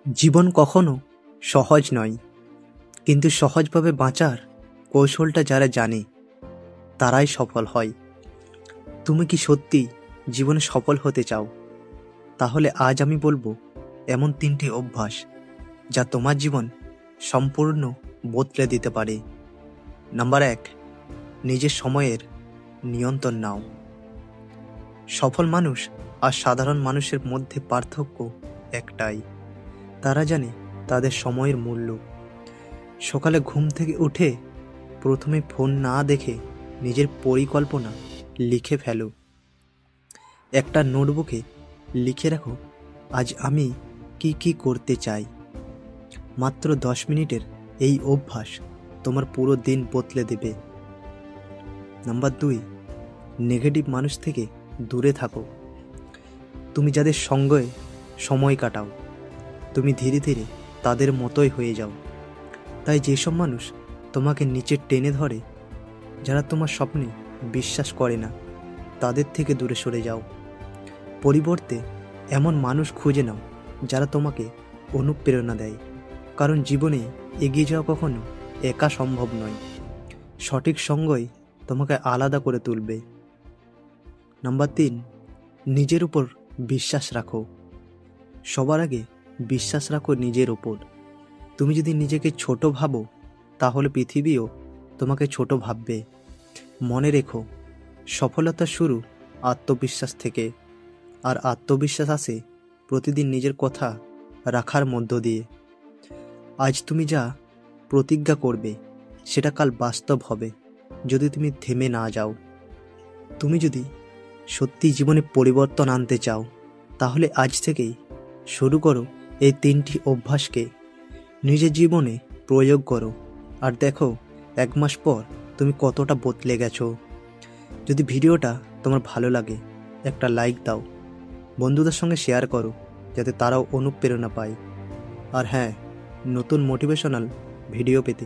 জীবন কখনো সহজ নয়, কিন্তু সহজভাবে বাঁচার কৌশলটা যারা জানে তারাই সফল হয়। তুমি কি সত্যি জীবনে সফল হতে চাও? তাহলে আজ আমি বলবো এমন 3টি অভ্যাস যা তোমার জীবন সম্পূর্ণ বদলে দিতে পারে। নাম্বার 1, নিজের সময়ের নিয়ন্ত্রণ নাও। সফল মানুষ আর সাধারণ মানুষের মধ্যে পার্থক্য একটাই, তারা জানে তাদের সময়ের মূল্য। সকালে ঘুম থেকে উঠে প্রথমে ফোন না দেখে নিজের পরিকল্পনা লিখে ফেলো। একটা নোটবুকে লিখে রাখো, আজ আমি কি কি করতে চাই। মাত্র 10 মিনিটের এই অভ্যাস তোমার পুরো দিন বদলে দেবে। নাম্বার 2, নেগেটিভ মানুষ থেকে দূরে থাকো। তুমি যাদের সঙ্গে সময় কাটাও, তুমি ধীরে ধীরে তাদের মতোই হয়ে যাও। তাই যেসব মানুষ তোমাকে নিচে টেনে ধরে, যারা তোমার স্বপ্নে বিশ্বাস করে না, তাদের থেকে দূরে সরে যাও। পরিবর্তে এমন মানুষ খুঁজে নাও যারা তোমাকে অনুপ্রেরণা দেয়, কারণ জীবনে এগিয়ে যাওয়া কখনো একা সম্ভব নয়। সঠিক সঙ্গই তোমাকে আলাদা করে তুলবে। নাম্বার 3, নিজের উপর বিশ্বাস রাখো। সবার আগে বিশ্বাস রাখো নিজের উপর। তুমি যদি নিজেকে ছোট ভাবো, তাহলে পৃথিবীও তোমাকে ছোট ভাববে। মনে রেখো, সফলতা শুরু আত্মবিশ্বাস থেকে, আর আত্মবিশ্বাস আসে প্রতিদিন নিজের কথা রাখার মধ্য দিয়ে। আজ তুমি যা প্রতিজ্ঞা করবে সেটা কাল বাস্তব হবে, যদি তুমি থেমে না যাও। তুমি যদি সত্যি জীবনে পরিবর্তন আনতে চাও, তাহলে আজ থেকেই শুরু করো এই 3টি অভ্যাসকে নিজের জীবনে প্রয়োগ করো, আর দেখো 1 মাস পর তুমি কতটা বদলে গেছো। যদি ভিডিওটা তোমার ভালো লাগে, একটা লাইক দাও, বন্ধুদের সঙ্গে শেয়ার করো যাতে তারাও অনুপ্রেরণা পায়। আর হ্যাঁ, নতুন মোটিভেশনাল ভিডিও পেতে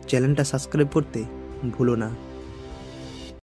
চ্যানেলটা সাবস্ক্রাইব করতে ভুলো না।